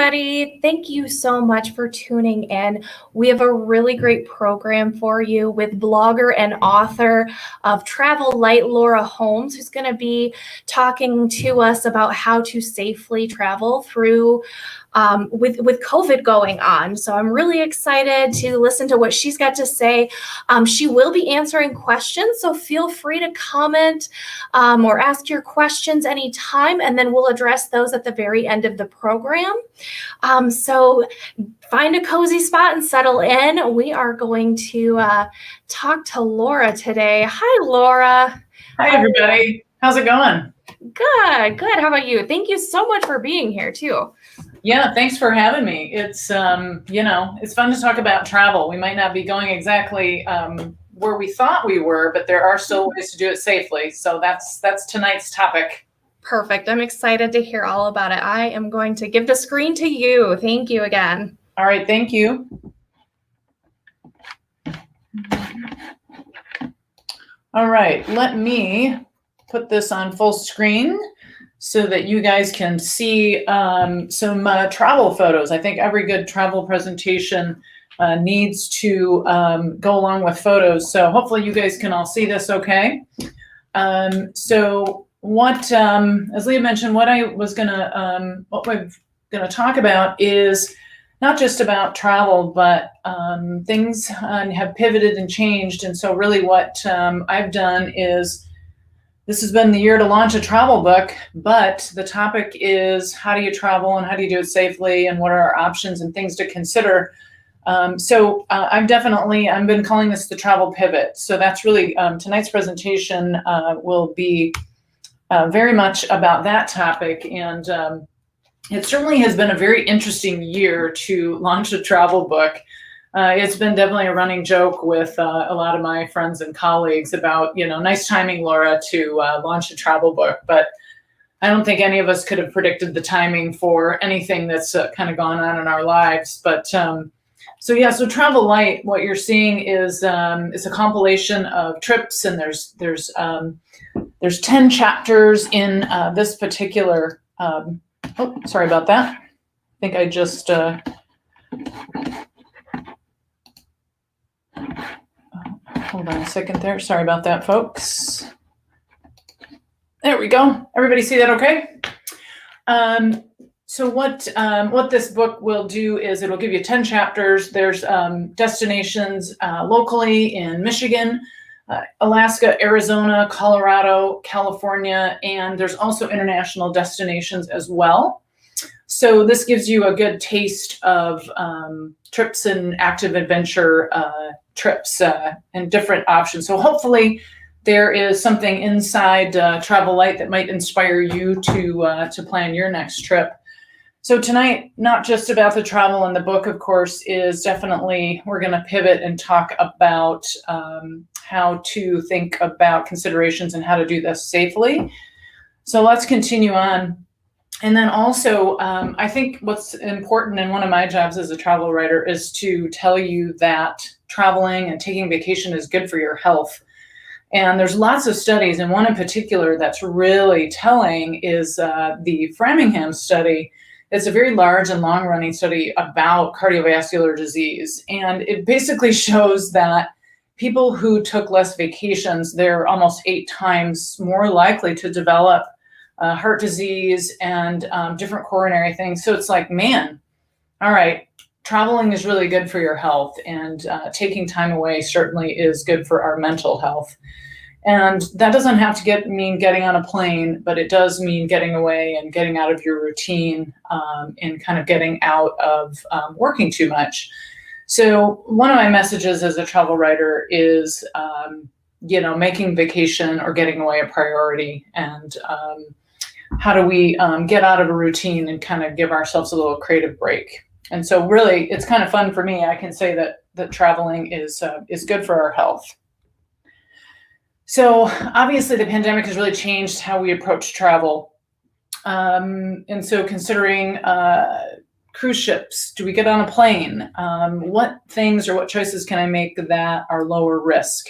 everybody. Thank you so much for tuning in. We have a really great program for you with blogger and author of Travel Light, Laura Holmes, who's going to be talking to us about how to safely travel through with COVID going on. So I'm really excited to listen to what she's got to say. She will be answering questions, so feel free to comment or ask your questions anytime, and then we'll address those at the very end of the program. So find a cozy spot and settle in. We are going to talk to Laura today. Hi, Laura. Hi, everybody. How's it going? Good. How about you? Thank you so much for being here, too. Yeah, thanks for having me. It's, it's fun to talk about travel. We might not be going exactly where we thought we were, but there are still ways to do it safely. So that's tonight's topic. Perfect. I'm excited to hear all about it. I am going to give the screen to you. Thank you again. All right. Thank you. All right. Let me put this on full screen so that you guys can see some travel photos. I think every good travel presentation needs to go along with photos. So hopefully you guys can all see this okay. So what, as Leah mentioned, what we're gonna talk about is not just about travel, but things have pivoted and changed. And so really what I've done is, this has been the year to launch a travel book, but the topic is how do you travel and how do you do it safely and what are our options and things to consider. I've been calling this the travel pivot. So that's really, tonight's presentation will be very much about that topic. And it certainly has been a very interesting year to launch a travel book. It's been definitely a running joke with a lot of my friends and colleagues about, nice timing, Laura, to launch a travel book. But I don't think any of us could have predicted the timing for anything that's kind of gone on in our lives. But so Travel Light, what you're seeing is a compilation of trips, and there's 10 chapters in this particular. Sorry about that. I think I just. Hold on a second there. Sorry about that, folks. There we go. Everybody see that okay? So what this book will do is it'll give you 10 chapters. There's destinations locally in Michigan, Alaska, Arizona, Colorado, California, and there's also international destinations as well. So this gives you a good taste of trips and active adventure trips and different options. So hopefully there is something inside Travel Light that might inspire you to plan your next trip. So tonight, not just about the travel in the book, of course, is definitely, we're going to pivot and talk about how to think about considerations and how to do this safely. So let's continue on. And then also, I think what's important, and one of my jobs as a travel writer, is to tell you that traveling and taking vacation is good for your health. And there's lots of studies, and one in particular that's really telling is the Framingham study. It's a very large and long-running study about cardiovascular disease. And it basically shows that people who took less vacations, they're almost 8 times more likely to develop heart disease and different coronary things. So it's like, man, all right, traveling is really good for your health, and taking time away certainly is good for our mental health. And that doesn't have to mean getting on a plane, but it does mean getting away and getting out of your routine and kind of getting out of working too much. So one of my messages as a travel writer is, making vacation or getting away a priority, and how do we get out of a routine and kind of give ourselves a little creative break. And so really, it's kind of fun for me. I can say that traveling is good for our health. So obviously the pandemic has really changed how we approach travel. And so considering cruise ships, do we get on a plane? What things or what choices can I make that are lower risk?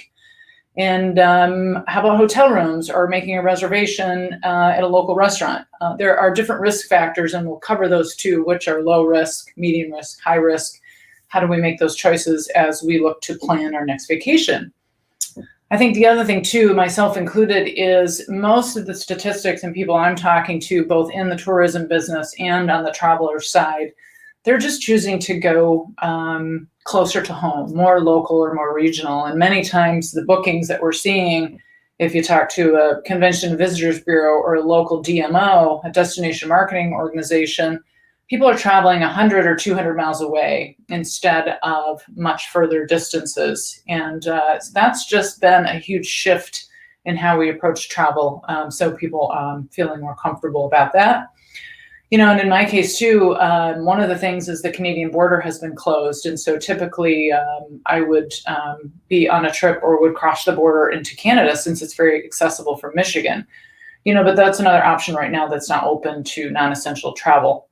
And how about hotel rooms or making a reservation at a local restaurant? There are different risk factors, and we'll cover those too, which are low risk, medium risk, high risk. How do we make those choices as we look to plan our next vacation? I think the other thing too, myself included, is most of the statistics and people I'm talking to, both in the tourism business and on the traveler side, they're just choosing to go closer to home, more local or more regional. And many times the bookings that we're seeing, if you talk to a convention and visitors bureau or a local DMO, a destination marketing organization, people are traveling 100 or 200 miles away instead of much further distances. And that's just been a huge shift in how we approach travel. So people feeling more comfortable about that. And in my case too, one of the things is the Canadian border has been closed. And so typically I would be on a trip or would cross the border into Canada since it's very accessible from Michigan. But that's another option right now that's not open to non-essential travel.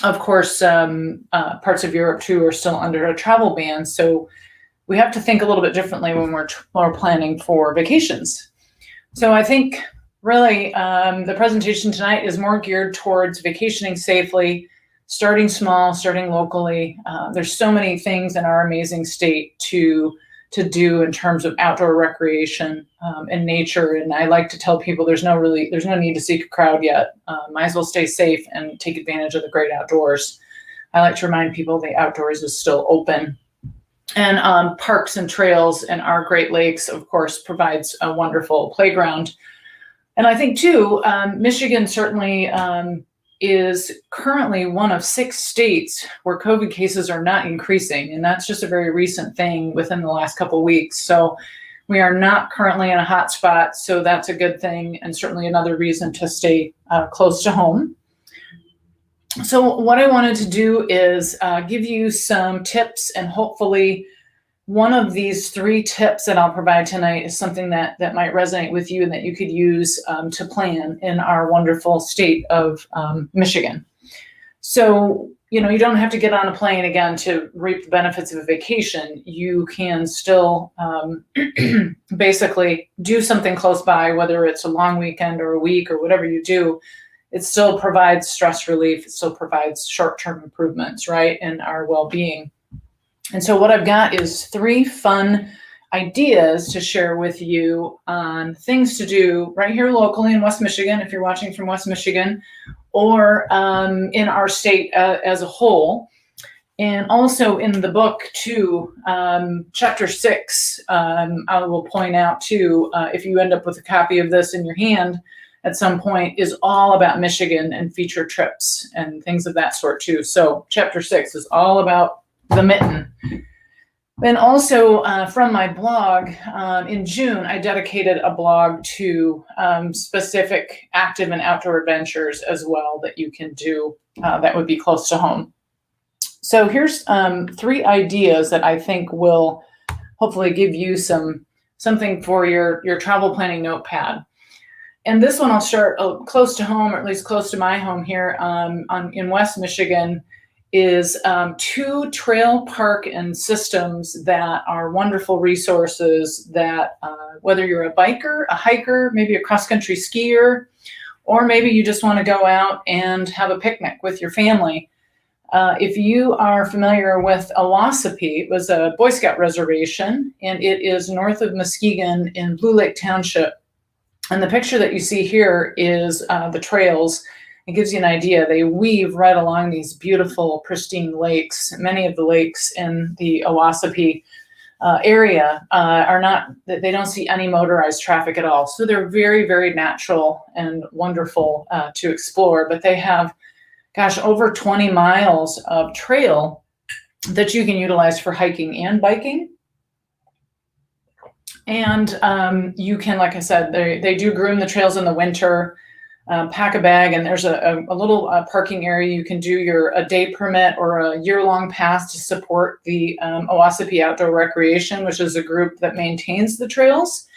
Of course, parts of Europe too are still under a travel ban. So we have to think a little bit differently when we're planning for vacations. So I think really, the presentation tonight is more geared towards vacationing safely, starting small, starting locally. There's so many things in our amazing state to do in terms of outdoor recreation and nature. And I like to tell people there's no need to seek a crowd yet. Might as well stay safe and take advantage of the great outdoors. I like to remind people the outdoors is still open. And parks and trails and our Great Lakes, of course, provides a wonderful playground. And I think too, Michigan certainly is currently one of 6 states where COVID cases are not increasing. And that's just a very recent thing within the last couple of weeks. So we are not currently in a hot spot. So that's a good thing. And certainly another reason to stay close to home. So what I wanted to do is give you some tips, and hopefully one of these 3 tips that I'll provide tonight is something that might resonate with you and that you could use to plan in our wonderful state of Michigan. So, you don't have to get on a plane again to reap the benefits of a vacation. You can still basically do something close by, whether it's a long weekend or a week or whatever you do. It still provides stress relief. It still provides short-term improvements, right, in our well-being. And so what I've got is 3 fun ideas to share with you on things to do right here locally in West Michigan, if you're watching from West Michigan, or in our state as a whole. And also in the book too, chapter 6, I will point out too, if you end up with a copy of this in your hand at some point, is all about Michigan and feature trips and things of that sort too. So chapter 6 is all about the mitten. And also from my blog, in June, I dedicated a blog to specific active and outdoor adventures as well that you can do that would be close to home. So here's 3 ideas that I think will hopefully give you something for your travel planning notepad. And this one I'll start close to home, or at least close to my home here in West Michigan, is 2 trail park and systems that are wonderful resources that whether you're a biker, a hiker, maybe a cross-country skier, or maybe you just want to go out and have a picnic with your family. If you are familiar with Owassipee, it was a Boy Scout reservation, and it is north of Muskegon in Blue Lake Township. And the picture that you see here is the trails. It gives you an idea. They weave right along these beautiful, pristine lakes. Many of the lakes in the Owassipee area they don't see any motorized traffic at all. So they're very, very natural and wonderful to explore. But they have, over 20 miles of trail that you can utilize for hiking and biking. And you can, like I said, they do groom the trails in the winter. Pack a bag, and there's a little parking area. You can do a day permit or a year-long pass to support the Owassipee Outdoor Recreation, which is a group that maintains the trails.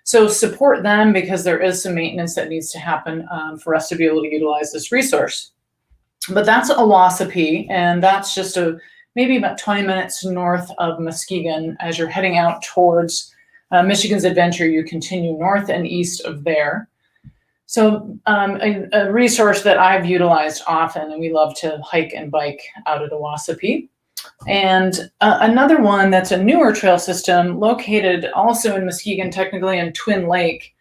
So support them, because there is some maintenance that needs to happen for us to be able to utilize this resource. But that's Owassipee, and that's just maybe about 20 minutes north of Muskegon as you're heading out towards Michigan's Adventure, you continue north and east of there. So a resource that I've utilized often, and we love to hike and bike out at Owassapee. And another one that's a newer trail system located also in Muskegon, technically in Twin Lake,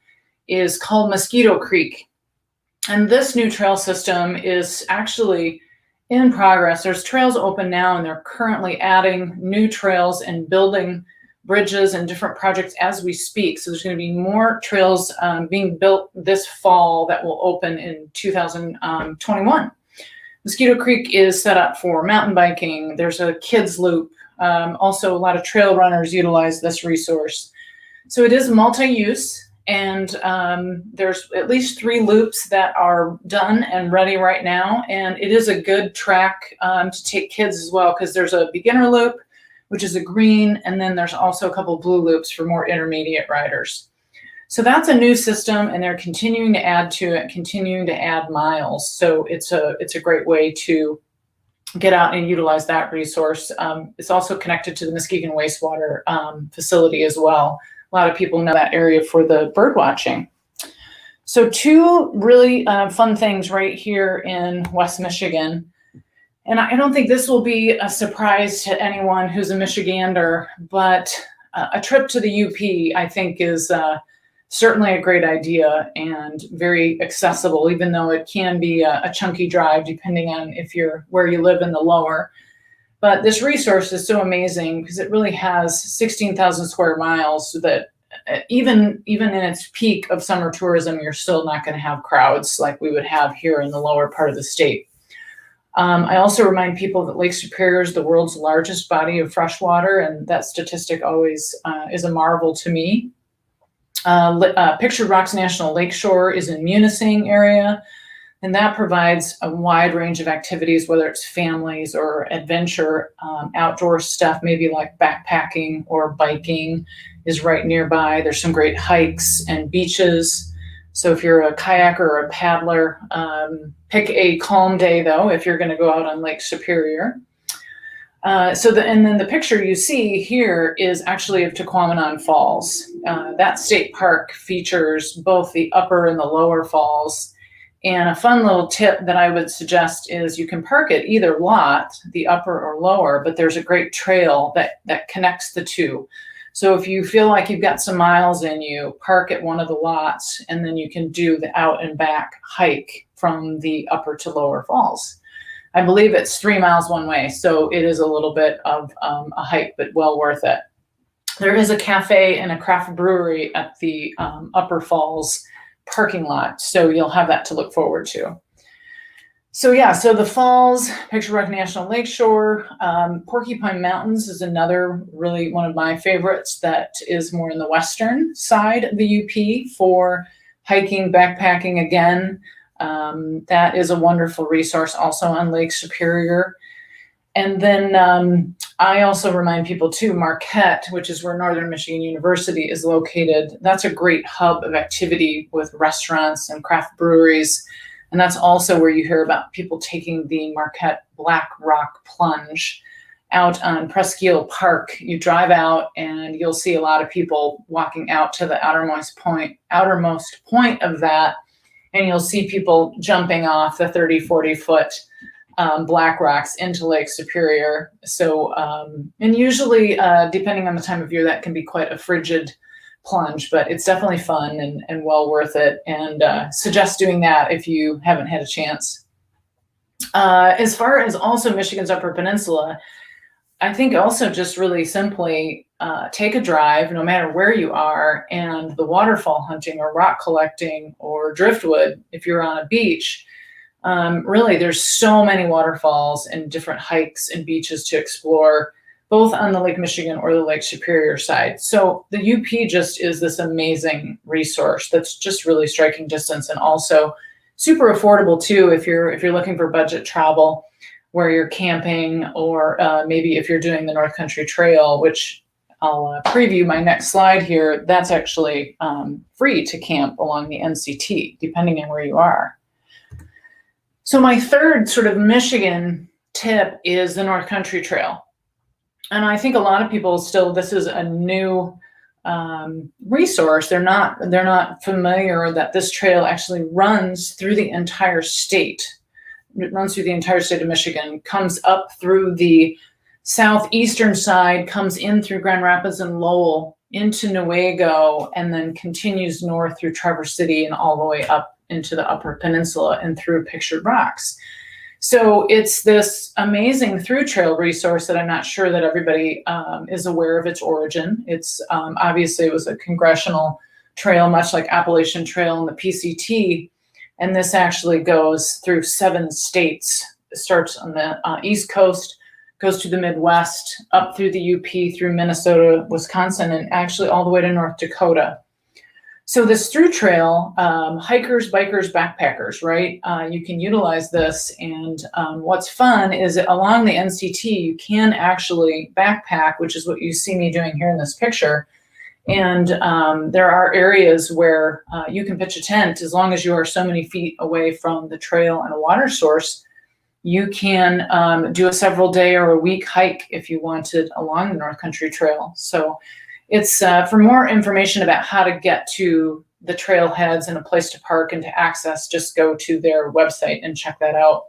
is called Mosquito Creek. And this new trail system is actually in progress. There's trails open now, and they're currently adding new trails and building bridges and different projects as we speak. So there's going to be more trails being built this fall that will open in 2021. Mosquito Creek is set up for mountain biking. There's a kids loop. Also, a lot of trail runners utilize this resource. So it is multi-use, and there's at least 3 loops that are done and ready right now. And it is a good track to take kids as well, because there's a beginner loop, which is a green, and then there's also a couple blue loops for more intermediate riders. So that's a new system, and they're continuing to add to it, continuing to add miles. So it's a great way to get out and utilize that resource. It's also connected to the Muskegon wastewater facility as well. A lot of people know that area for the bird watching. So 2 really fun things right here in West Michigan. And I don't think this will be a surprise to anyone who's a Michigander, but a trip to the UP, I think, is certainly a great idea and very accessible, even though it can be a chunky drive depending on where you live in the lower. But this resource is so amazing because it really has 16,000 square miles, so that even in its peak of summer tourism, you're still not going to have crowds like we would have here in the lower part of the state. I also remind people that Lake Superior is the world's largest body of fresh water, and that statistic always is a marvel to me. Pictured Rocks National Lakeshore is in Munising area, and that provides a wide range of activities, whether it's families or adventure, outdoor stuff, maybe like backpacking or biking is right nearby. There's some great hikes and beaches. So if you're a kayaker or a paddler, pick a calm day though, if you're going to go out on Lake Superior. And then the picture you see here is actually of Tequamanon Falls. That state park features both the upper and the lower falls. And a fun little tip that I would suggest is you can park at either lot, the upper or lower, but there's a great trail that connects the two. So if you feel like you've got some miles in you, park at one of the lots, and then you can do the out and back hike from the upper to lower falls. I believe it's 3 miles one way, so it is a little bit of a hike, but well worth it. There is a cafe and a craft brewery at the upper falls parking lot, so you'll have that to look forward to. So yeah, so the falls, Pictured Rock National Lakeshore, Porcupine Mountains is another really one of my favorites that is more in the western side of the UP for hiking, backpacking again. That is a wonderful resource also on Lake Superior. And then I also remind people too, Marquette, which is where Northern Michigan University is located. That's a great hub of activity with restaurants and craft breweries. And that's also where you hear about people taking the Marquette Black Rock Plunge out on Presqu'île Park. You drive out and you'll see a lot of people walking out to the outermost point of that. And you'll see people jumping off the 30, 40 foot black rocks into Lake Superior. So, and usually, depending on the time of year, that can be quite a frigid plunge, but it's definitely fun and well worth it. And suggest doing that if you haven't had a chance. As far as also Michigan's Upper Peninsula, I think also just really simply take a drive, no matter where you are, and the waterfall hunting or rock collecting or driftwood, if you're on a beach, really there's so many waterfalls and different hikes and beaches to explore, both on the Lake Michigan or the Lake Superior side. So the UP just is this amazing resource that's just really striking distance and also super affordable too if you're looking for budget travel where you're camping or maybe if you're doing the North Country Trail, which I'll preview my next slide here. That's actually free to camp along the NCT, depending on where you are. So my third sort of Michigan tip is the North Country Trail. And I think a lot of people still, this is a new resource, they're not familiar that this trail actually runs through the entire state. It runs through the entire state of Michigan, comes up through the southeastern side, comes in through Grand Rapids and Lowell into Newaygo, and then continues north through Traverse City and all the way up into the Upper Peninsula and through Pictured Rocks. So it's this amazing through trail resource that I'm not sure that everybody is aware of its origin. It's obviously it was a congressional trail, much like Appalachian Trail and the PCT. And this actually goes through 7 states. It starts on the East Coast, goes to the Midwest, up through the UP, through Minnesota, Wisconsin, and actually all the way to North Dakota. So this through trail, hikers, bikers, backpackers, right? You can utilize this. And what's fun is along the NCT, you can actually backpack, which is what you see me doing here in this picture. And there are areas where you can pitch a tent as long as you are so many feet away from the trail and a water source. You can do a several day or a week hike if you wanted along the North Country Trail. So it's for more information about how to get to the trailheads and a place to park and to access, just go to their website and check that out.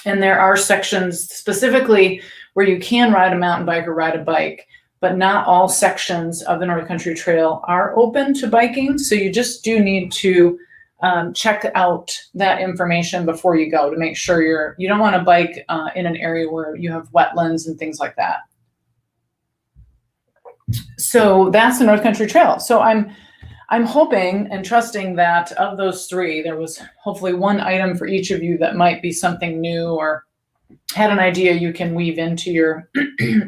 And there are sections specifically where you can ride a mountain bike or ride a bike, but not all sections of the North Country Trail are open to biking. So you just do need to check out that information before you go to make sure you don't want to bike in an area where you have wetlands and things like that. So that's the North Country Trail. So I'm hoping and trusting that of those 3, there was hopefully one item for each of you that might be something new or had an idea you can weave into your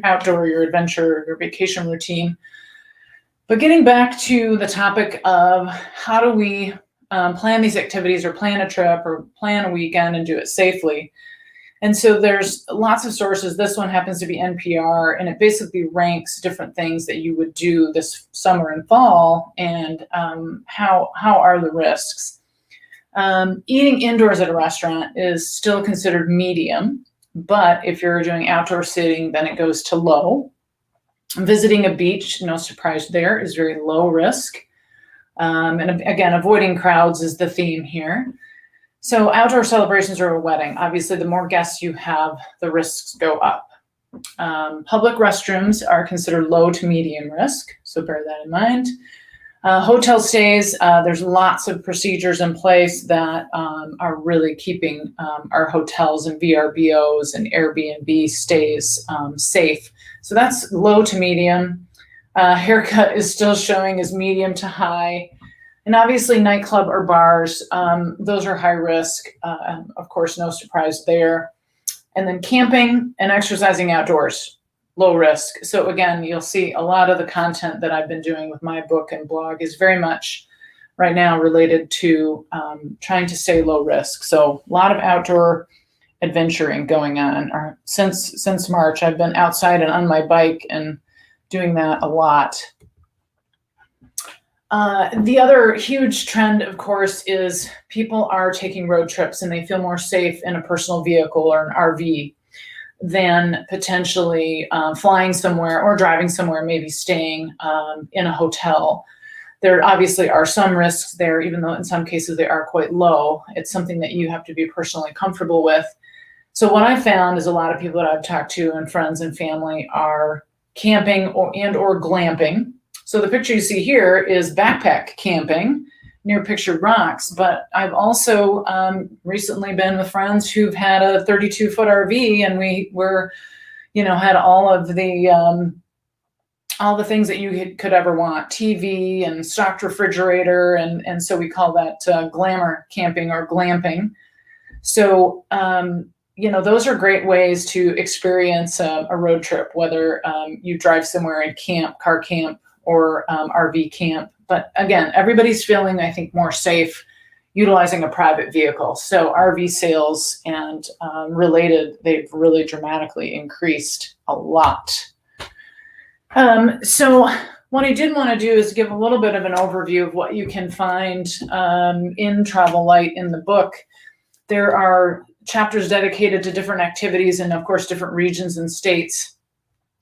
outdoor, your adventure, your vacation routine. But getting back to the topic of how do we plan these activities or plan a trip or plan a weekend and do it safely. And so there's lots of sources. This one happens to be NPR, and it basically ranks different things that you would do this summer and fall, and how are the risks. Eating indoors at a restaurant is still considered medium, but if you're doing outdoor sitting, then it goes to low. Visiting a beach, no surprise there, is very low risk. And again, avoiding crowds is the theme here. So outdoor celebrations or a wedding, obviously the more guests you have, the risks go up. Public restrooms are considered low to medium risk, so bear that in mind. Hotel stays, there's lots of procedures in place that are really keeping our hotels and VRBOs and Airbnb stays safe. So that's low to medium. Haircut is still showing as medium to high. And obviously nightclub or bars, those are high risk. Of course, no surprise there. And then camping and exercising outdoors, low risk. So again, you'll see a lot of the content that I've been doing with my book and blog is very much right now related to trying to stay low risk. So a lot of outdoor adventuring going on. Since March, I've been outside and on my bike and doing that a lot. The other huge trend, of course, is people are taking road trips and they feel more safe in a personal vehicle or an RV than potentially flying somewhere or driving somewhere, maybe staying in a hotel. There obviously are some risks there, even though in some cases they are quite low. It's something that you have to be personally comfortable with. So what I found is a lot of people that I've talked to and friends and family are camping or glamping. So the picture you see here is backpack camping near Pictured Rocks, but I've also recently been with friends who've had a 32-foot RV, and we were, had all the things that you could ever want, TV and stocked refrigerator, and so we call that glamour camping or glamping. So those are great ways to experience a road trip, whether you drive somewhere and camp, car camp, or RV camp. But again, everybody's feeling, I think, more safe utilizing a private vehicle. So RV sales and related, they've really dramatically increased a lot. So what I did want to do is give a little bit of an overview of what you can find in Travel Light in the book. There are chapters dedicated to different activities and, of course, different regions and states.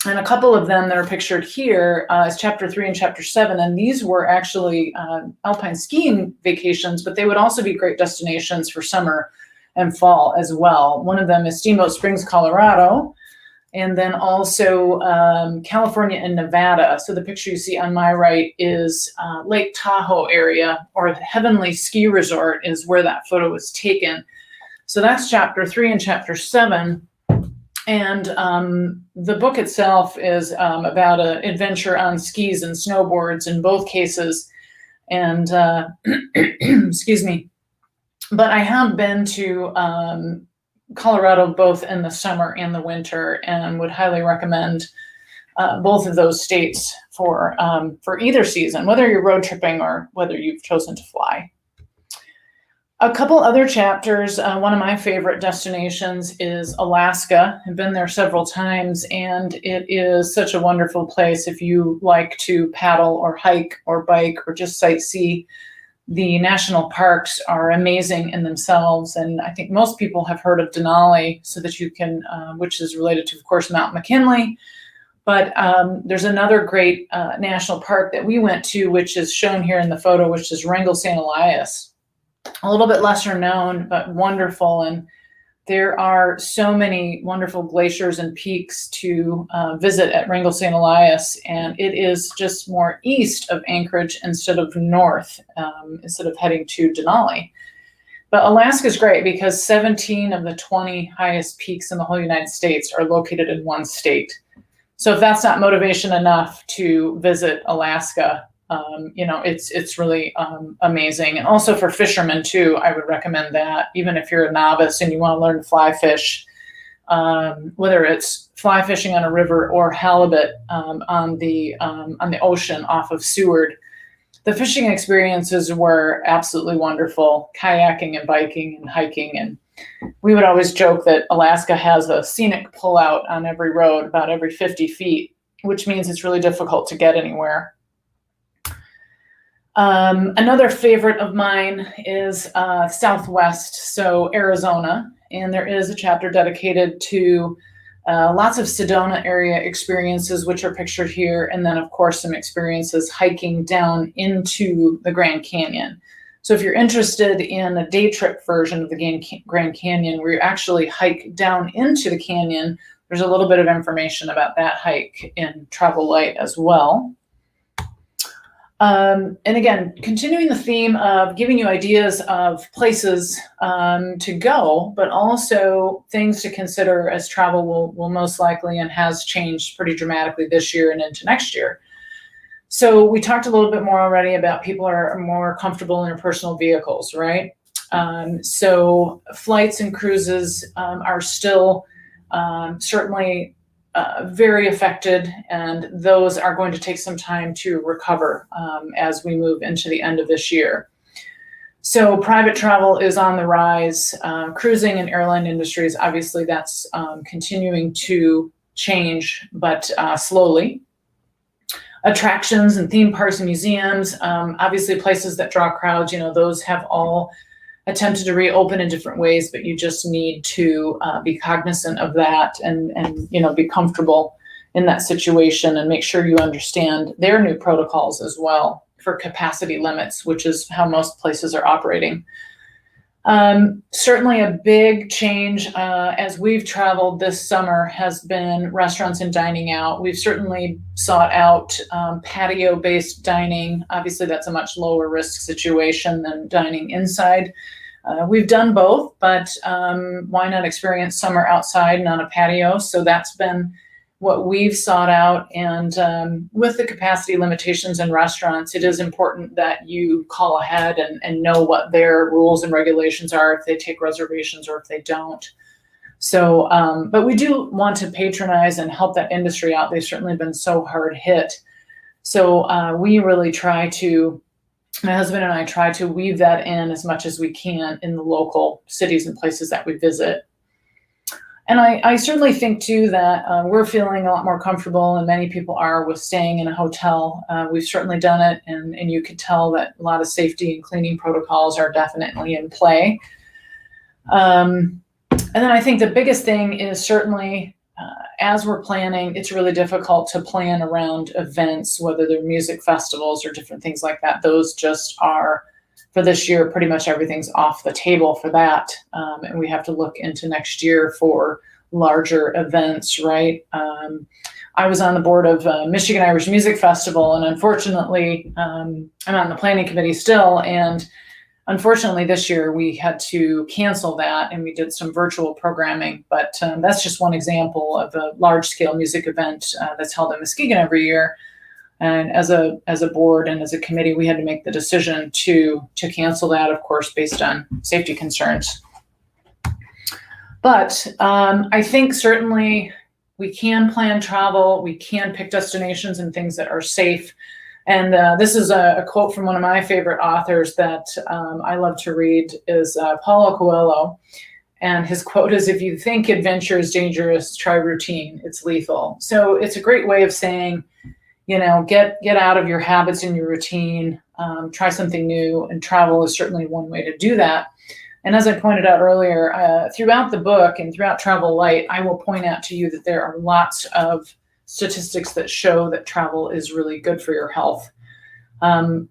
And a couple of them that are pictured here is chapter 3 and chapter 7. And these were actually alpine skiing vacations, but they would also be great destinations for summer and fall as well. One of them is Steamboat Springs, Colorado, and then also California and Nevada. So the picture you see on my right is Lake Tahoe area, or the Heavenly Ski Resort is where that photo was taken. So that's chapter 3 and chapter 7. And the book itself is about an adventure on skis and snowboards in both cases. And excuse me, but I have been to Colorado both in the summer and the winter, and would highly recommend both of those states for either season, whether you're road tripping or whether you've chosen to fly. A couple other chapters. One of my favorite destinations is Alaska. I've been there several times, and it is such a wonderful place if you like to paddle or hike or bike or just sightsee. The national parks are amazing in themselves, and I think most people have heard of Denali, so that you can, which is related to, of course, Mount McKinley. But there's another great national park that we went to, which is shown here in the photo, which is Wrangell St. Elias. A little bit lesser known, but wonderful. And there are so many wonderful glaciers and peaks to visit at Wrangell St. Elias. And it is just more east of Anchorage instead of north, instead of heading to Denali. But Alaska is great because 17 of the 20 highest peaks in the whole United States are located in one state. So if that's not motivation enough to visit Alaska, it's really amazing. And also for fishermen too, I would recommend that, even if you're a novice and you want to learn to fly fish, whether it's fly fishing on a river or halibut on the ocean off of Seward. The fishing experiences were absolutely wonderful, kayaking and biking and hiking. And we would always joke that Alaska has a scenic pullout on every road about every 50 feet, which means it's really difficult to get anywhere. Another favorite of mine is Southwest, so Arizona, and there is a chapter dedicated to lots of Sedona area experiences, which are pictured here, and then of course some experiences hiking down into the Grand Canyon. So if you're interested in a day trip version of the Grand Canyon, where you actually hike down into the canyon, there's a little bit of information about that hike in Travel Light as well. And again, continuing the theme of giving you ideas of places to go, but also things to consider as travel will most likely and has changed pretty dramatically this year and into next year. So we talked a little bit more already about people are more comfortable in their personal vehicles, right? So flights and cruises are still certainly very affected, and those are going to take some time to recover as we move into the end of this year. So private travel is on the rise. Cruising and airline industries, obviously that's continuing to change, but slowly. Attractions and theme parks and museums, obviously places that draw crowds, those have all attempted to reopen in different ways, but you just need to be cognizant of that and be comfortable in that situation and make sure you understand their new protocols as well for capacity limits, which is how most places are operating. Certainly a big change as we've traveled this summer has been restaurants and dining out. We've certainly sought out patio-based dining. Obviously, that's a much lower risk situation than dining inside. We've done both, but why not experience summer outside and on a patio? So that's been what we've sought out. And with the capacity limitations in restaurants, it is important that you call ahead and know what their rules and regulations are, if they take reservations or if they don't. So, but we do want to patronize and help that industry out. They've certainly been so hard hit. So we really my husband and I try to weave that in as much as we can in the local cities and places that we visit. And I certainly think too that we're feeling a lot more comfortable, and many people are, with staying in a hotel. We've certainly done it, and you could tell that a lot of safety and cleaning protocols are definitely in play. And then I think the biggest thing is certainly as we're planning, it's really difficult to plan around events, whether they're music festivals or different things like that. Those just are, for this year, pretty much everything's off the table for that. And we have to look into next year for larger events, right? I was on the board of Michigan Irish Music Festival, and unfortunately, I'm on the planning committee still, and unfortunately this year we had to cancel that, and we did some virtual programming, but that's just one example of a large-scale music event that's held in Muskegon every year. And as a board and as a committee, we had to make the decision to cancel that, of course, based on safety concerns. But I think certainly we can plan travel, we can pick destinations and things that are safe. And this is a quote from one of my favorite authors that I love to read, is Paulo Coelho. And his quote is, "If you think adventure is dangerous, try routine. It's lethal." So it's a great way of saying, get out of your habits and your routine, try something new, and travel is certainly one way to do that. And as I pointed out earlier, throughout the book and throughout Travel Light, I will point out to you that there are lots of statistics that show that travel is really good for your health.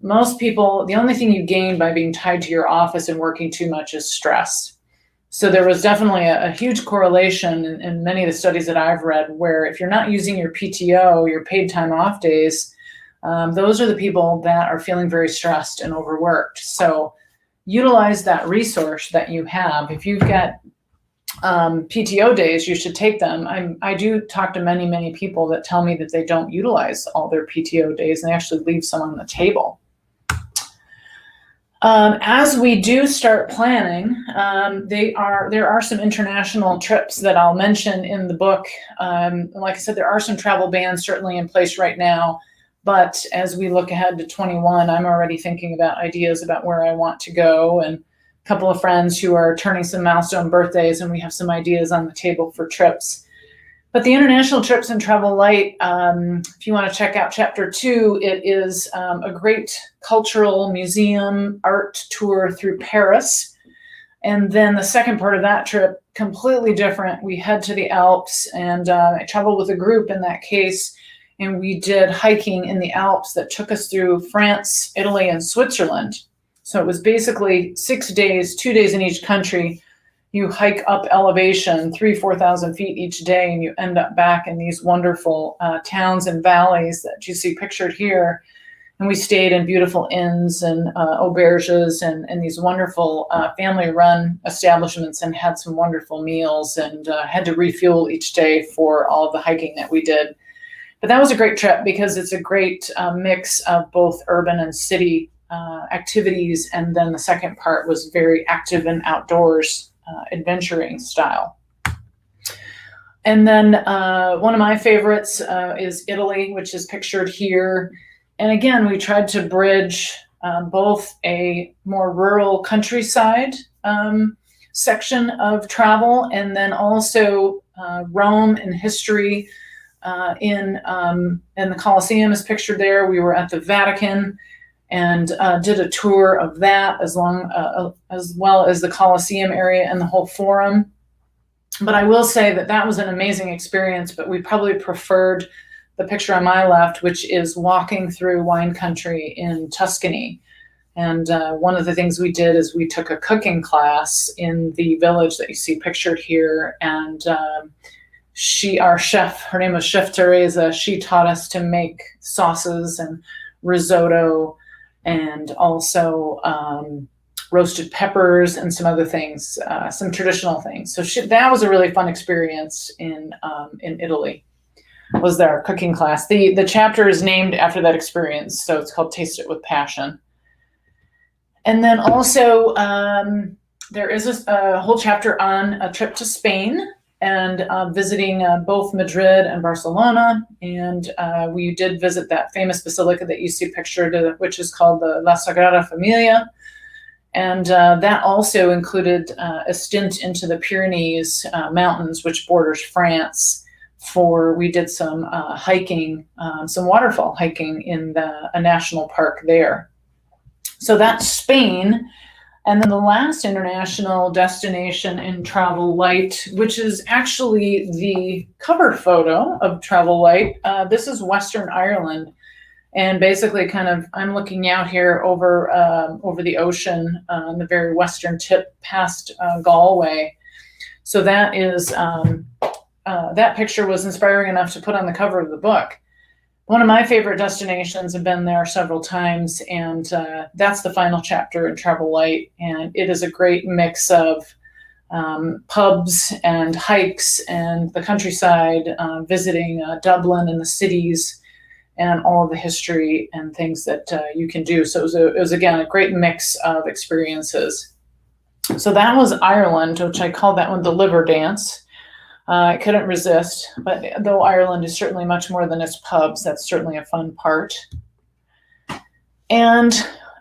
Most people, the only thing you gain by being tied to your office and working too much is stress. So there was definitely a huge correlation in many of the studies that I've read, where if you're not using your PTO, your paid time off days, those are the people that are feeling very stressed and overworked. So utilize that resource that you have. If you've got PTO days, you should take them. I do talk to many, many people that tell me that they don't utilize all their PTO days and they actually leave some on the table. As we do start planning, there are some international trips that I'll mention in the book. Like I said, there are some travel bans certainly in place right now. But as we look ahead to 21, I'm already thinking about ideas about where I want to go, and a couple of friends who are turning some milestone birthdays, and we have some ideas on the table for trips. But the international trips in Travel Light, if you want to check out chapter 2, it is a great cultural museum art tour through Paris. And then the second part of that trip, completely different. We head to the Alps, and I traveled with a group in that case. And we did hiking in the Alps that took us through France, Italy, and Switzerland. So it was basically 6 days, 2 days in each country. You hike up elevation, 4,000 feet each day, and you end up back in these wonderful towns and valleys that you see pictured here. And we stayed in beautiful inns and auberges and these wonderful family-run establishments, and had some wonderful meals, and had to refuel each day for all of the hiking that we did. But that was a great trip because it's a great mix of both urban and city activities. And then the second part was very active and outdoors, adventuring style. And then one of my favorites is Italy, which is pictured here. And again, we tried to bridge both a more rural countryside section of travel, and then also Rome and history. In the Colosseum is pictured there. We were at the Vatican and did a tour of that, as well as the Colosseum area and the whole Forum. But I will say that was an amazing experience, but we probably preferred the picture on my left, which is walking through wine country in Tuscany. And one of the things we did is we took a cooking class in the village that you see pictured here, and our chef, her name was Chef Teresa, she taught us to make sauces and risotto, and also roasted peppers and some other things, some traditional things. So that was a really fun experience in Italy, was our cooking class. The chapter is named after that experience, so it's called Taste It with Passion. And then also there is a whole chapter on a trip to Spain, and visiting both Madrid and Barcelona. And we did visit that famous basilica that you see pictured, which is called the La Sagrada Familia. And that also included a stint into the Pyrenees mountains, which borders France. We did some hiking, some waterfall hiking in a national park there. So that's Spain. And then the last international destination in Travel Light, which is actually the cover photo of Travel Light, this is Western Ireland. And basically I'm looking out here over the ocean on the very western tip past Galway. So that is, that picture was inspiring enough to put on the cover of the book. One of my favorite destinations, I've been there several times, and that's the final chapter in Travel Light. And it is a great mix of pubs and hikes and the countryside, visiting Dublin and the cities and all of the history and things that you can do. So it was again, a great mix of experiences. So that was Ireland, which I call that one the liver dance. I couldn't resist, but though Ireland is certainly much more than its pubs, that's certainly a fun part. And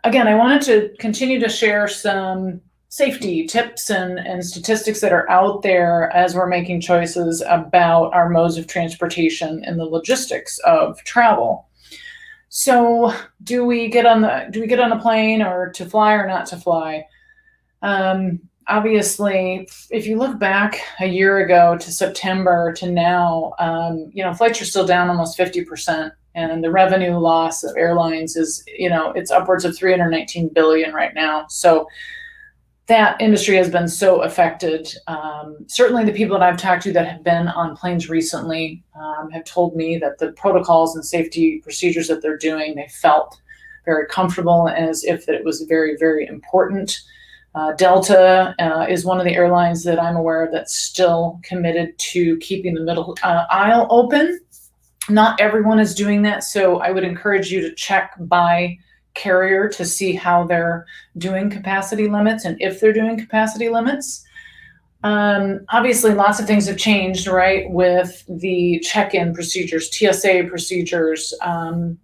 again, I wanted to continue to share some safety tips and statistics that are out there as we're making choices about our modes of transportation and the logistics of travel. So do we get on a plane or to fly or not to fly? Obviously, if you look back a year ago to September to now, flights are still down almost 50%, and the revenue loss of airlines is, it's upwards of 319 billion right now. So that industry has been so affected. Certainly the people that I've talked to that have been on planes recently have told me that the protocols and safety procedures that they're doing, they felt very comfortable, as if that it was very, very important. Delta is one of the airlines that I'm aware of that's still committed to keeping the middle aisle open. Not everyone is doing that, so I would encourage you to check by carrier to see how they're doing capacity limits and if they're doing capacity limits. Obviously, lots of things have changed, right, with the check-in procedures, TSA procedures,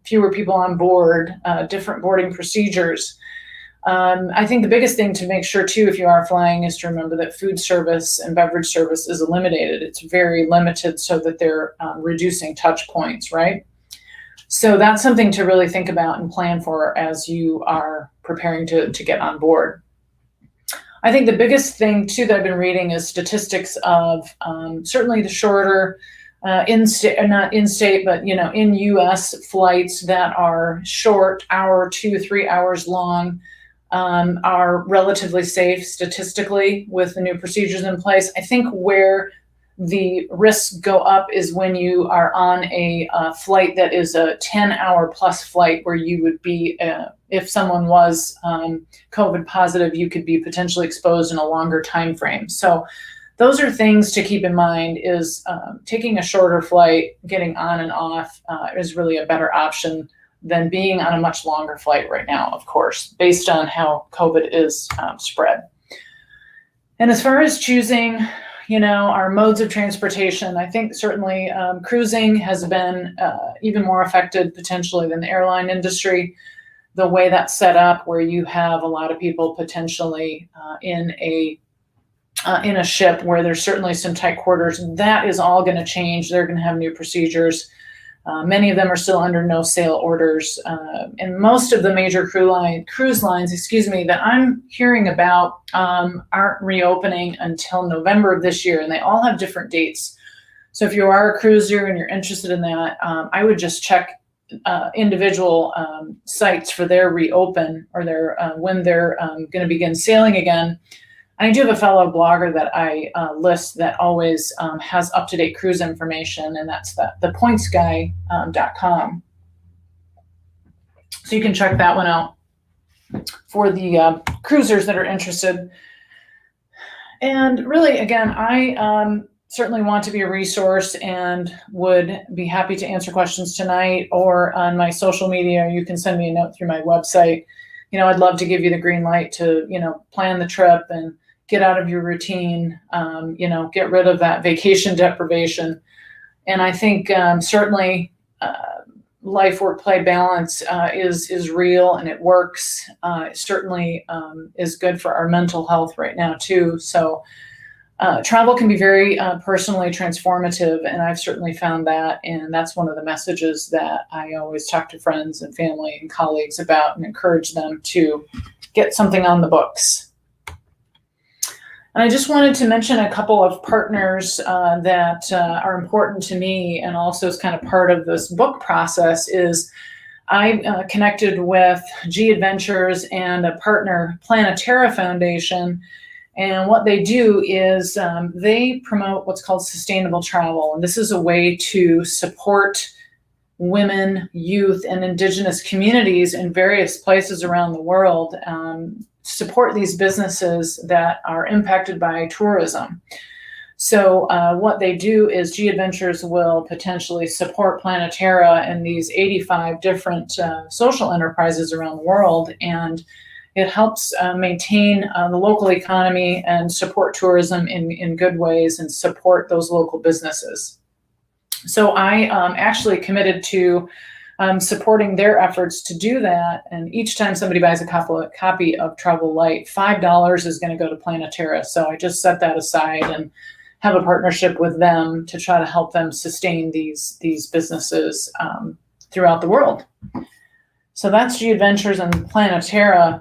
fewer people on board, different boarding procedures. I think the biggest thing to make sure too, if you are flying, is to remember that food service and beverage service is eliminated. It's very limited so that they're reducing touch points, right? So that's something to really think about and plan for as you are preparing to get on board. I think the biggest thing too that I've been reading is statistics of certainly the shorter not in-state, but in U.S. flights that are short, hour, 2, 3 hours long, are relatively safe statistically with the new procedures in place. I think where the risks go up is when you are on a flight that is a 10-hour plus flight, where you would be, if someone was COVID positive, you could be potentially exposed in a longer time frame. So those are things to keep in mind. Is taking a shorter flight, getting on and off is really a better option than being on a much longer flight right now, of course, based on how COVID is spread. And as far as choosing, our modes of transportation, I think certainly cruising has been even more affected potentially than the airline industry. The way that's set up, where you have a lot of people potentially in a ship where there's certainly some tight quarters, that is all going to change. They're going to have new procedures. Many of them are still under no sail orders, and most of the major cruise lines, that I'm hearing about aren't reopening until November of this year, and they all have different dates. So if you are a cruiser and you're interested in that, I would just check individual sites for their reopen or their when they're going to begin sailing again. I do have a fellow blogger that I list that always has up-to-date cruise information, and that's thepointsguy.com. So you can check that one out for the cruisers that are interested. And really, again, I certainly want to be a resource and would be happy to answer questions tonight or on my social media. You can send me a note through my website. I'd love to give you the green light to, plan the trip and get out of your routine, get rid of that vacation deprivation. And I think certainly life, work, play balance is real, and it works. It certainly is good for our mental health right now too. So travel can be very personally transformative, and I've certainly found that. And that's one of the messages that I always talk to friends and family and colleagues about, and encourage them to get something on the books. And I just wanted to mention a couple of partners that are important to me, and also is kind of part of this book process. Is I connected with G Adventures and a partner, Planetara Foundation. And what they do is they promote what's called sustainable travel. And this is a way to support women, youth, and indigenous communities in various places around the world, support these businesses that are impacted by tourism. So what they do is G Adventures will potentially support Planetara and these 85 different social enterprises around the world, and it helps maintain the local economy and support tourism in good ways and support those local businesses. So I actually committed to supporting their efforts to do that. And each time somebody buys a copy of Travel Light, $5 is going to go to Planetara. So I just set that aside and have a partnership with them to try to help them sustain these businesses throughout the world. So that's G Adventures and Planetara.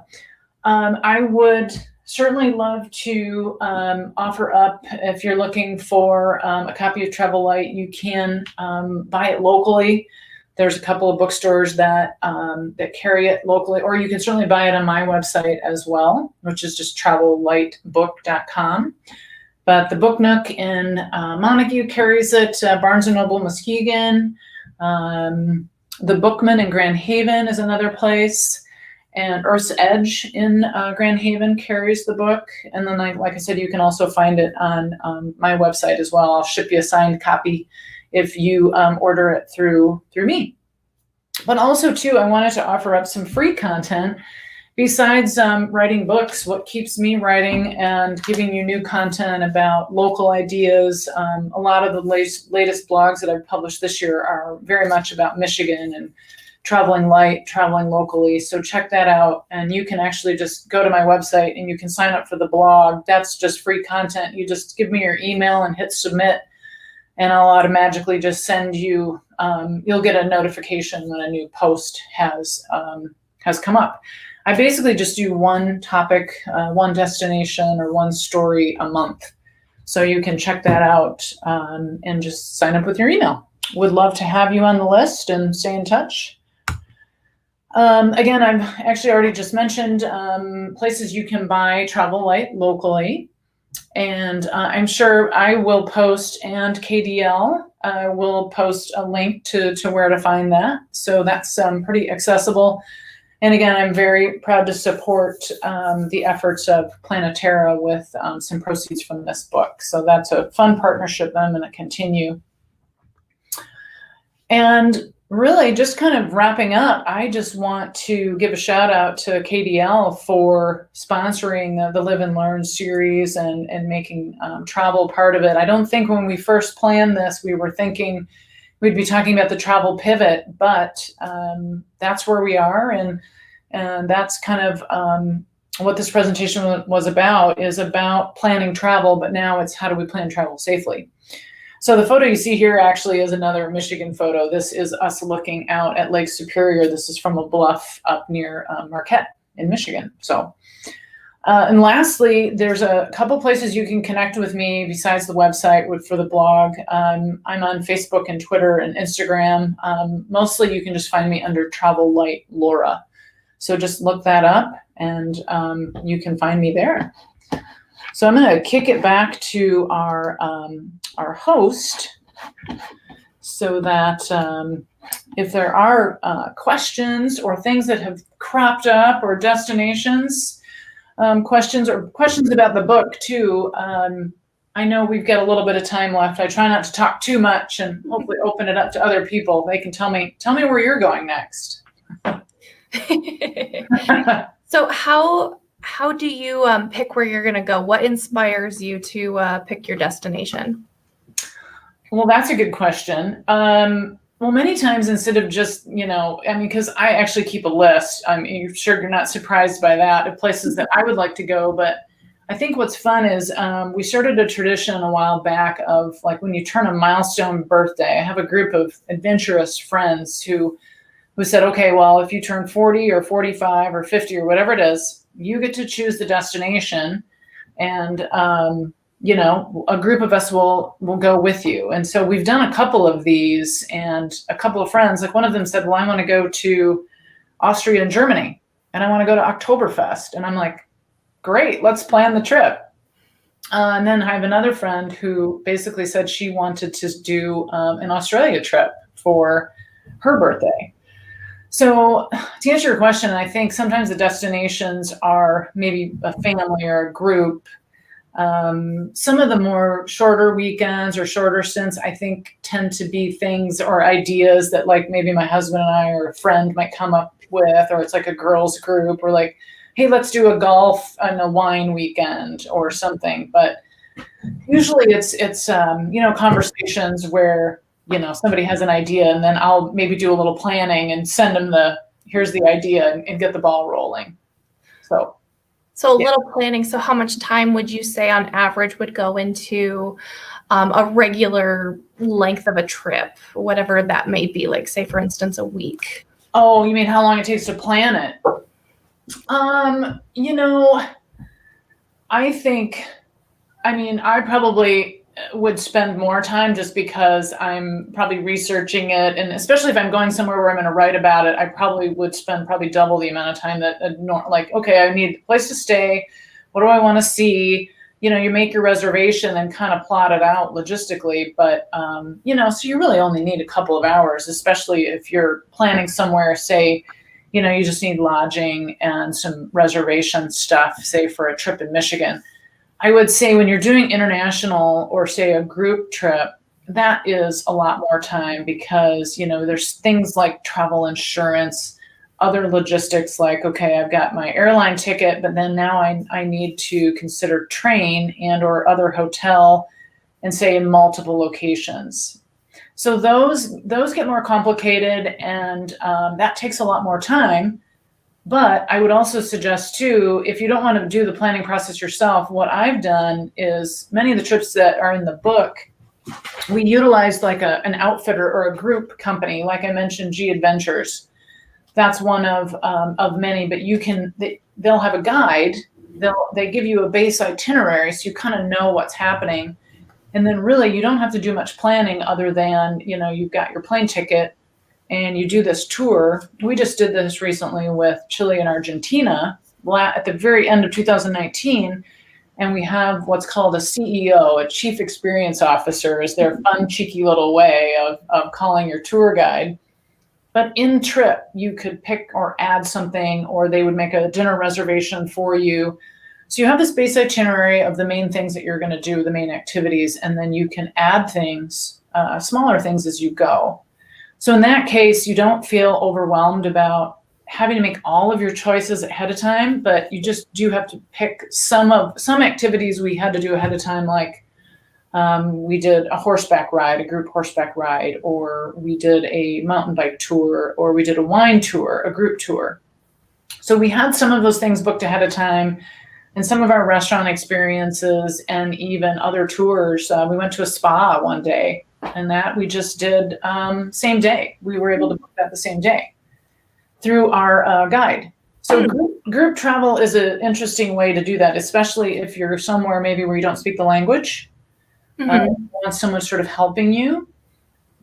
I would certainly love to offer up, if you're looking for a copy of Travel Light, you can buy it locally. There's a couple of bookstores that carry it locally, or you can certainly buy it on my website as well, which is just travellightbook.com. But the Book Nook in Montague carries it, Barnes & Noble Muskegon, the Bookman in Grand Haven is another place, and Earth's Edge in Grand Haven carries the book. And then, like I said, you can also find it on my website as well. I'll ship you a signed copy if you order it through me. But also, too, I wanted to offer up some free content. Besides writing books, what keeps me writing and giving you new content about local ideas, a lot of the latest blogs that I've published this year are very much about Michigan and traveling light, traveling locally. So check that out. And you can actually just go to my website and you can sign up for the blog. That's just free content. You just give me your email and hit submit, and I'll automatically just send you, you'll get a notification when a new post has come up. I basically just do one topic, one destination, or one story a month. So you can check that out and just sign up with your email. Would love to have you on the list and stay in touch. Again, I've actually already just mentioned places you can buy Travel Light locally. And I'm sure I will post, and KDL will post a link to where to find that. So that's pretty accessible. And again, I'm very proud to support the efforts of Planetara with some proceeds from this book. So that's a fun partnership that I'm going to continue. And really, just kind of wrapping up, I just want to give a shout out to KDL for sponsoring the Live and Learn series and making travel part of it. I don't think when we first planned this, we were thinking we'd be talking about the travel pivot, but that's where we are, and that's kind of what this presentation was about, is about planning travel, but now it's how do we plan travel safely. So the photo you see here actually is another Michigan photo. This is us looking out at Lake Superior. This is from a bluff up near Marquette in Michigan. So, and lastly, there's a couple places you can connect with me besides the website for the blog. I'm on Facebook and Twitter and Instagram. Mostly you can just find me under Travel Light Laura. So just look that up and you can find me there. So I'm going to kick it back to our host so that if there are questions or things that have cropped up, or destinations, questions about the book too, I know we've got a little bit of time left. I try not to talk too much and hopefully open it up to other people. They can tell me where you're going next. So how do you pick where you're going to go? What inspires you to pick your destination? Well, that's a good question. Well, many times instead of just, because I actually keep a list. You're sure you're not surprised by that, of places that I would like to go. But I think what's fun is we started a tradition a while back of, like, when you turn a milestone birthday, I have a group of adventurous friends who said, okay, well, if you turn 40 or 45 or 50 or whatever it is, you get to choose the destination and a group of us will go with you. And so we've done a couple of these, and a couple of friends, like one of them said, well, I want to go to Austria and Germany, and I want to go to Oktoberfest. And I'm like, great, let's plan the trip. And then I have another friend who basically said she wanted to do an Australia trip for her birthday. So to answer your question, I think sometimes the destinations are maybe a family or a group. Some of the more shorter weekends or shorter stints, I think, tend to be things or ideas that like maybe my husband and I or a friend might come up with, or it's like a girls group, or like, hey, let's do a golf and a wine weekend or something. But usually it's conversations where, somebody has an idea, and then I'll maybe do a little planning and send them here's the idea, and get the ball rolling. So a little planning. So how much time would you say on average would go into a regular length of a trip, whatever that may be, like say, for instance, a week? Oh, you mean how long it takes to plan it? I probably would spend more time just because I'm probably researching it. And especially if I'm going somewhere where I'm going to write about it, I probably would spend probably double the amount of time okay, I need a place to stay. What do I want to see? You make your reservation and kind of plot it out logistically, but, so you really only need a couple of hours, especially if you're planning somewhere, say, you just need lodging and some reservation stuff, say for a trip in Michigan. I would say when you're doing international or say a group trip, that is a lot more time because, there's things like travel insurance, other logistics like, okay, I've got my airline ticket, but then now I need to consider train and or other hotel and say in multiple locations. So those get more complicated, and that takes a lot more time. But I would also suggest too, if you don't want to do the planning process yourself, what I've done is many of the trips that are in the book, we utilized like an outfitter or a group company. Like I mentioned, G Adventures. That's one of many, but they'll have a guide. They give you a base itinerary, so you kind of know what's happening. And then really you don't have to do much planning other than, you've got your plane ticket and you do this tour. We just did this recently with Chile and Argentina at the very end of 2019. And we have what's called a CEO, a Chief Experience Officer, is their fun, cheeky little way of calling your tour guide. But in trip, you could pick or add something, or they would make a dinner reservation for you. So you have this base itinerary of the main things that you're going to do, the main activities, and then you can add things, smaller things as you go. So in that case, you don't feel overwhelmed about having to make all of your choices ahead of time, but you just do have to pick some activities we had to do ahead of time, like we did a horseback ride, a group horseback ride, or we did a mountain bike tour, or we did a wine tour, a group tour. So we had some of those things booked ahead of time, and some of our restaurant experiences and even other tours. We went to a spa one day, and that we just did same day. We were able to book that the same day through our guide. So group travel is an interesting way to do that, especially if you're somewhere maybe where you don't speak the language. You want someone sort of helping you.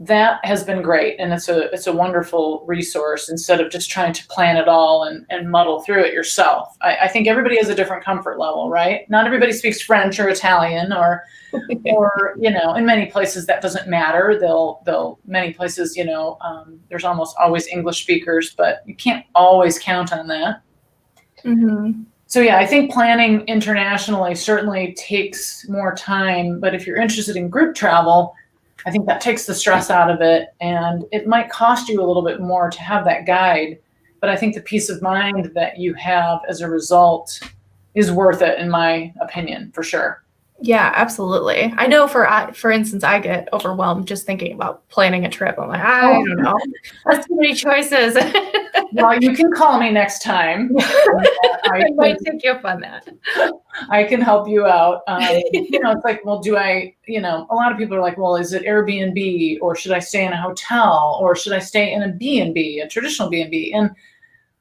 That has been great, and it's a wonderful resource instead of just trying to plan it all and muddle through it yourself. I think everybody has a different comfort level, right? Not everybody speaks French or Italian, or in many places that doesn't matter. Many places, there's almost always English speakers, but you can't always count on that. Mm-hmm. So yeah, I think planning internationally certainly takes more time, but if you're interested in group travel, I think that takes the stress out of it, and it might cost you a little bit more to have that guide, but I think the peace of mind that you have as a result is worth it, in my opinion, for sure. Yeah, absolutely. I know for instance, I get overwhelmed just thinking about planning a trip. I'm like, I don't know. That's too many choices. Well, you can call me next time. I might take you up on that. I can help you out. It's like, well, a lot of people are like, well, is it Airbnb, or should I stay in a hotel, or should I stay in a B&B, a traditional B&B? And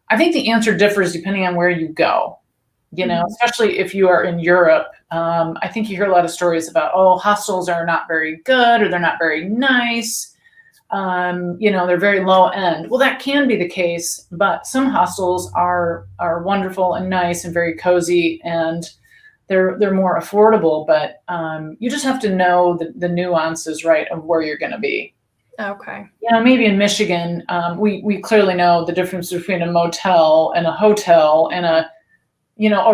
I think the answer differs depending on where you go. especially if you are in Europe. I think you hear a lot of stories about, oh, hostels are not very good or they're not very nice. They're very low end. Well, that can be the case, but some hostels are wonderful and nice and very cozy, and they're more affordable. But you just have to know the nuances, right, of where you're going to be. Okay. Maybe in Michigan, we clearly know the difference between a motel and a hotel and a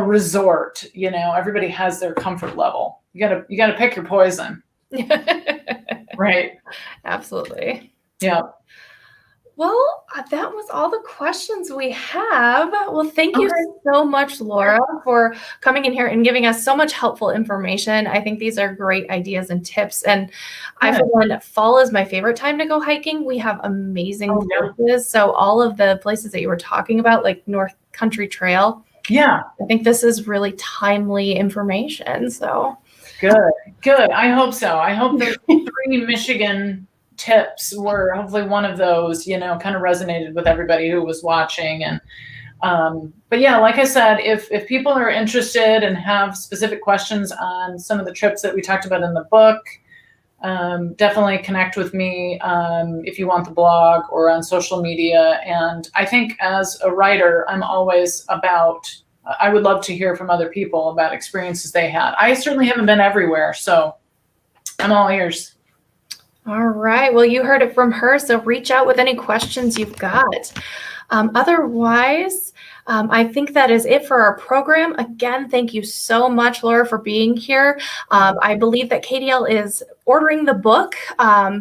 resort. Everybody has their comfort level. You gotta pick your poison. Right. Absolutely. Yeah. Well, that was all the questions we have. Well, thank you so much, Laura, for coming in here and giving us so much helpful information. I think these are great ideas and tips. And I feel like fall is my favorite time to go hiking. We have amazing places. So all of the places that you were talking about, like North Country Trail. Yeah. I think this is really timely information. So good. I hope so. I hope the 3 Michigan tips were hopefully one of those, kind of resonated with everybody who was watching. And but yeah, like I said, if people are interested and have specific questions on some of the trips that we talked about in the book, definitely connect with me if you want the blog or on social media. And I think as a writer, I'm always I would love to hear from other people about experiences they had. I certainly haven't been everywhere, so I'm all ears. All right. Well, you heard it from her, so reach out with any questions you've got. Otherwise, I think that is it for our program. Again, thank you so much, Laura, for being here. I believe that KDL is ordering the book,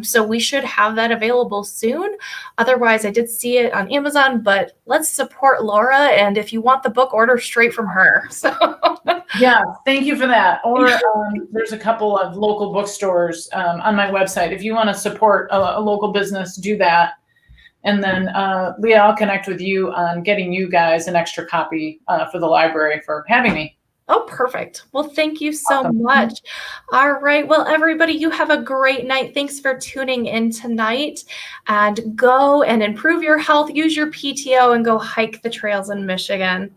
so we should have that available soon. Otherwise, I did see it on Amazon, but let's support Laura, and if you want the book, order straight from her. So. Yeah, thank you for that. Or there's a couple of local bookstores on my website. If you want to support a local business, do that. And then, Leah, I'll connect with you on getting you guys an extra copy for the library for having me. Oh, perfect. Well, thank you so much. All right. Well, everybody, you have a great night. Thanks for tuning in tonight, and go and improve your health, use your PTO, and go hike the trails in Michigan.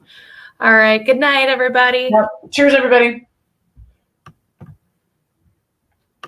All right. Good night, everybody. Yep. Cheers, everybody.